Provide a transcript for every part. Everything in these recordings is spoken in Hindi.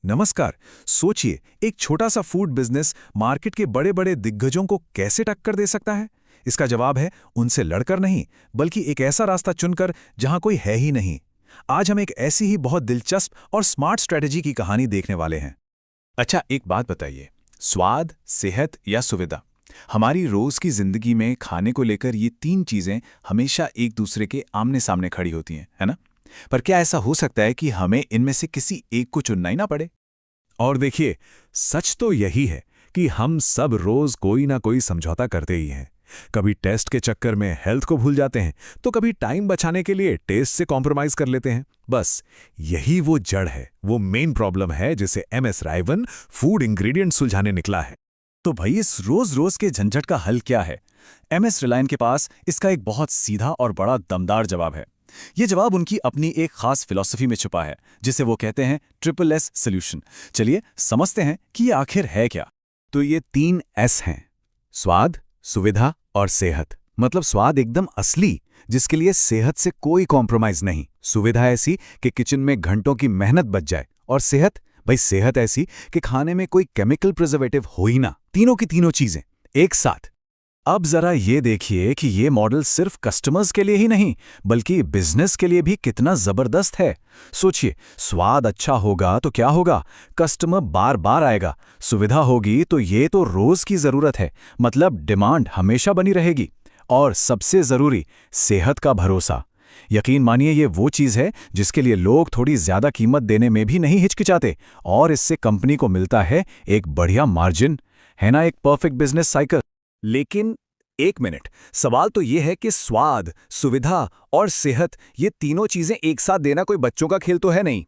नमस्कार। सोचिए, एक छोटा सा फूड बिजनेस मार्केट के बड़े बड़े दिग्गजों को कैसे टक्कर दे सकता है। इसका जवाब है उनसे लड़कर नहीं, बल्कि एक ऐसा रास्ता चुनकर जहां कोई है ही नहीं। आज हम एक ऐसी ही बहुत दिलचस्प और स्मार्ट स्ट्रेटेजी की कहानी देखने वाले हैं। अच्छा, एक बात बताइए, स्वाद, सेहत या सुविधा, हमारी रोज की जिंदगी में खाने को लेकर ये तीन चीजें हमेशा एक दूसरे के आमने सामने खड़ी होती हैं, है ना? पर क्या ऐसा हो सकता है कि हमें इनमें से किसी एक को चुनना ही ना पड़े? और देखिए, सच तो यही है कि हम सब रोज कोई ना कोई समझौता करते ही हैं। कभी टेस्ट के चक्कर में हेल्थ को भूल जाते हैं, तो कभी टाइम बचाने के लिए टेस्ट से कॉम्प्रोमाइज कर लेते हैं। बस यही वो जड़ है, वो मेन प्रॉब्लम है जिसे एमएस रायवन फूड इंग्रेडिएंट सुलझाने निकला है। तो भाई, इस रोज रोज के झंझट का हल क्या है? एमएस रिलायन के पास इसका एक बहुत सीधा और बड़ा दमदार जवाब है। ये जवाब उनकी अपनी एक खास फिलॉसफी में छुपा है, जिसे वो कहते हैं ट्रिपल एस सॉल्यूशन। चलिए समझते हैं कि ये आखिर है क्या। तो ये 3 एस हैं: स्वाद, सुविधा और सेहत। मतलब स्वाद एकदम असली, जिसके लिए सेहत से कोई कॉम्प्रोमाइज नहीं। सुविधा ऐसी कि किचन में घंटों की मेहनत बच जाए। और सेहत, भाई सेहत ऐसी कि खाने में कोई केमिकल प्रिजर्वेटिव हो ही ना। तीनों की तीनों चीजें एक साथ। अब जरा ये देखिए कि ये मॉडल सिर्फ कस्टमर्स के लिए ही नहीं, बल्कि बिजनेस के लिए भी कितना जबरदस्त है। सोचिए, स्वाद अच्छा होगा तो क्या होगा? कस्टमर बार बार आएगा। सुविधा होगी तो ये तो रोज की जरूरत है, मतलब डिमांड हमेशा बनी रहेगी। और सबसे जरूरी, सेहत का भरोसा। यकीन मानिए, ये वो चीज है जिसके लिए लोग थोड़ी ज्यादा कीमत देने में भी नहीं हिचकिचाते, और इससे कंपनी को मिलता है एक बढ़िया मार्जिन। है ना एक परफेक्ट बिजनेस साइकिल? लेकिन एक मिनट, सवाल तो ये है कि स्वाद, सुविधा और सेहत, ये तीनों चीजें एक साथ देना कोई बच्चों का खेल तो है नहीं।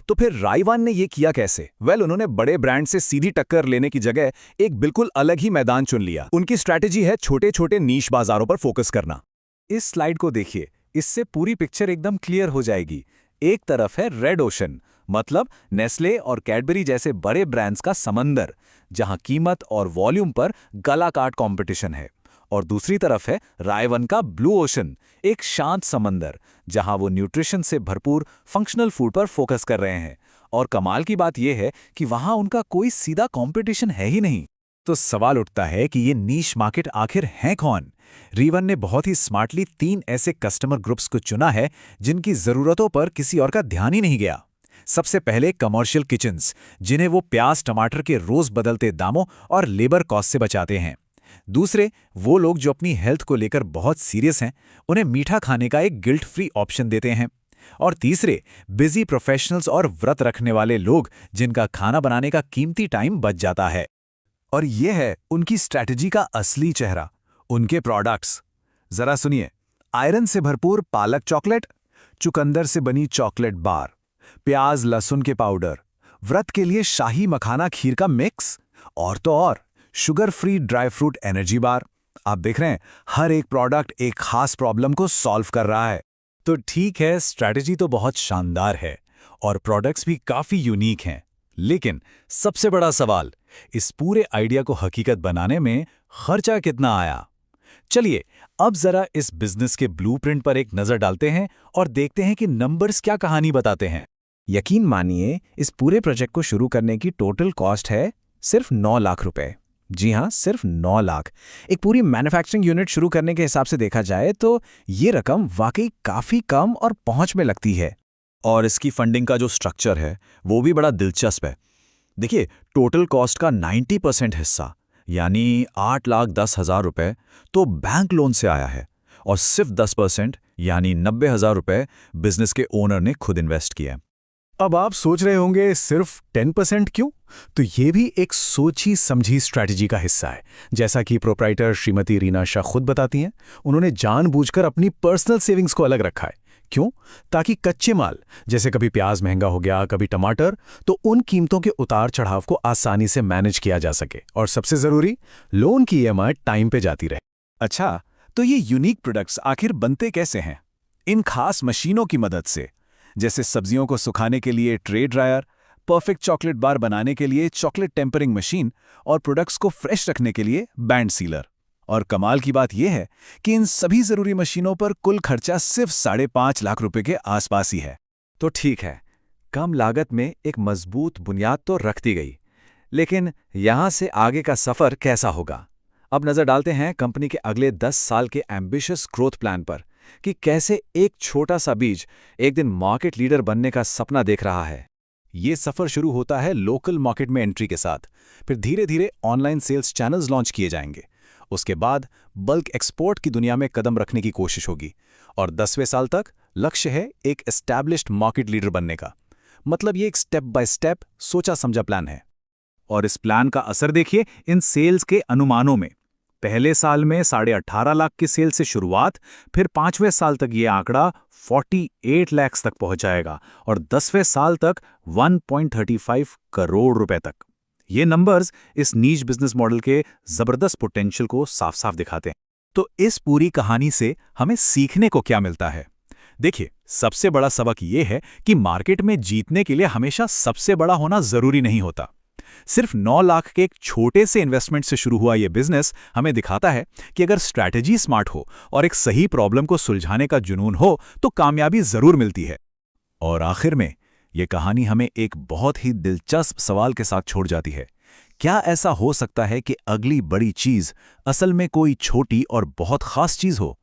तो फिर रायवान ने ये किया कैसे? उन्होंने बड़े ब्रांड से सीधी टक्कर लेने की जगह एक बिल्कुल अलग ही मैदान चुन लिया। उनकी स्ट्रैटेजी है छोटे छोटे नीश बाजारों पर फोकस करना। इस स्लाइड को देखिए, इससे पूरी पिक्चर एकदम क्लियर हो जाएगी। एक तरफ है रेड ओशन, मतलब नेस्ले और कैडबरी जैसे बड़े ब्रांड्स का समंदर, जहां कीमत और वॉल्यूम पर गला काट कंपटीशन है। और दूसरी तरफ है रायवन का ब्लू ओशन, एक शांत समंदर, जहां वो न्यूट्रिशन से भरपूर फंक्शनल फूड पर फोकस कर रहे हैं। और कमाल की बात यह है कि वहां उनका कोई सीधा कंपटीशन है ही नहीं। तो सवाल उठता है कि ये नीश मार्केट आखिर हैं कौन? रीवन ने बहुत ही स्मार्टली 3 ऐसे कस्टमर ग्रुप्स को चुना है जिनकी जरूरतों पर किसी और का ध्यान ही नहीं गया। सबसे पहले कमर्शियल किचन्स, जिन्हें वो प्याज टमाटर के रोज बदलते दामों और लेबर कॉस्ट से बचाते हैं। दूसरे, वो लोग जो अपनी हेल्थ को लेकर बहुत सीरियस हैं, उन्हें मीठा खाने का एक गिल्ट फ्री ऑप्शन देते हैं। और तीसरे, बिजी प्रोफेशनल्स और व्रत रखने वाले लोग, जिनका खाना बनाने का कीमती टाइम बच जाता है। और ये है उनकी स्ट्रैटेजी का असली चेहरा, उनके प्रोडक्ट्स। जरा सुनिए, आयरन से भरपूर पालक चॉकलेट, चुकंदर से बनी चॉकलेट बार, प्याज लहसुन के पाउडर, व्रत के लिए शाही मखाना खीर का मिक्स, और तो और sugar free dry fruit energy bar. आप देख रहे हैं, हर एक प्रोडक्ट एक खास प्रॉब्लम को सॉल्व कर रहा है। तो ठीक है, स्ट्रैटेजी तो बहुत शानदार है और प्रोडक्ट्स भी काफी यूनिक हैं। लेकिन सबसे बड़ा सवाल, इस पूरे आइडिया को हकीकत बनाने में खर्चा कितना आया? चलिए अब जरा इस बिजनेस के ब्लूप्रिंट पर एक नजर डालते हैं और देखते हैं कि नंबर्स क्या कहानी बताते हैं। यकीन मानिए, इस पूरे प्रोजेक्ट को शुरू करने की टोटल कॉस्ट है सिर्फ 9 लाख रुपए। जी हाँ, सिर्फ 9 लाख। एक पूरी मैन्युफैक्चरिंग यूनिट शुरू करने के हिसाब से देखा जाए तो ये रकम वाकई काफी कम और पहुंच में लगती है। और इसकी फंडिंग का जो स्ट्रक्चर है वो भी बड़ा दिलचस्प है। देखिए, टोटल कॉस्ट का 90% हिस्सा, यानी 8,10,000 रुपए तो बैंक लोन से आया है, और सिर्फ 10%, यानी 90,000 रुपए बिजनेस के ओनर ने खुद इन्वेस्ट किया है। अब आप सोच रहे होंगे सिर्फ 10% क्यों? तो ये भी एक सोची समझी स्ट्रैटेजी का हिस्सा है। जैसा कि प्रोप्राइटर श्रीमती रीना शाह खुद बताती हैं, उन्होंने जानबूझकर अपनी पर्सनल सेविंग्स को अलग रखा है। क्यों? ताकि कच्चे माल, जैसे कभी प्याज महंगा हो गया, कभी टमाटर, तो उन कीमतों के उतार चढ़ाव को आसानी से मैनेज किया जा सके। और सबसे जरूरी, लोन की ईएमआई टाइम पे जाती रहे। अच्छा, तो ये यूनिक प्रोडक्ट्स आखिर बनते कैसे हैं? इन खास मशीनों की मदद से, जैसे सब्जियों को सुखाने के लिए tray dryer, perfect chocolate bar बनाने के लिए चॉकलेट टेम्परिंग मशीन, और प्रोडक्ट्स को फ्रेश रखने के लिए बैंड सीलर। और कमाल की बात यह है कि इन सभी जरूरी मशीनों पर कुल खर्चा सिर्फ 5.5 लाख रुपए के आसपास ही है। तो ठीक है, कम लागत में एक मजबूत बुनियाद तो रख दी गई, लेकिन यहां से आगे का सफर कैसा होगा? अब नजर डालते हैं कंपनी के अगले 10 साल के एम्बिशियस ग्रोथ प्लान पर कि कैसे एक छोटा सा बीज एक दिन मार्केट लीडर बनने का सपना देख रहा है। ये सफर शुरू होता है लोकल मार्केट में एंट्री के साथ, फिर धीरे धीरे ऑनलाइन सेल्स चैनल्स लॉन्च किए जाएंगे। उसके बाद बल्क एक्सपोर्ट की दुनिया में कदम रखने की कोशिश होगी, और 10वें साल तक लक्ष्य है एक एस्टैब्लिश्ड मार्केट लीडर बनने का। मतलब ये एक स्टेप बाय स्टेप सोचा समझा प्लान है। और इस प्लान का असर देखिए इन सेल्स के अनुमानों में। पहले साल में 18.5 लाख की सेल से शुरुआत, फिर 5वें साल तक ये आंकड़ा 48 लाख तक पहुंच जाएगा और 10वें साल तक 1.35 करोड़ रुपए तक। ये नंबर्स इस नीश बिजनेस मॉडल के जबरदस्त पोटेंशियल को साफ साफ दिखाते हैं। तो इस पूरी कहानी से हमें सीखने को क्या मिलता है? देखिए, सबसे बड़ा सबक ये है कि मार्केट में जीतने के लिए हमेशा सबसे बड़ा होना जरूरी नहीं होता। सिर्फ 9 लाख के एक छोटे से इन्वेस्टमेंट से शुरू हुआ ये बिजनेस हमें दिखाता है कि अगर स्ट्रैटेजी स्मार्ट हो और एक सही प्रॉब्लम को सुलझाने का जुनून हो तो कामयाबी जरूर मिलती है। और आखिर में ये कहानी हमें एक बहुत ही दिलचस्प सवाल के साथ छोड़ जाती है। क्या ऐसा हो सकता है कि अगली बड़ी चीज असल में कोई छोटी और बहुत खास चीज हो?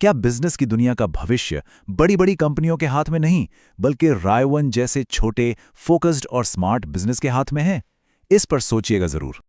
क्या बिजनेस की दुनिया का भविष्य बड़ी बड़ी कंपनियों के हाथ में नहीं, बल्कि रायवन जैसे छोटे, फोकस्ड और स्मार्ट बिजनेस के हाथ में है? इस पर सोचिएगा जरूर।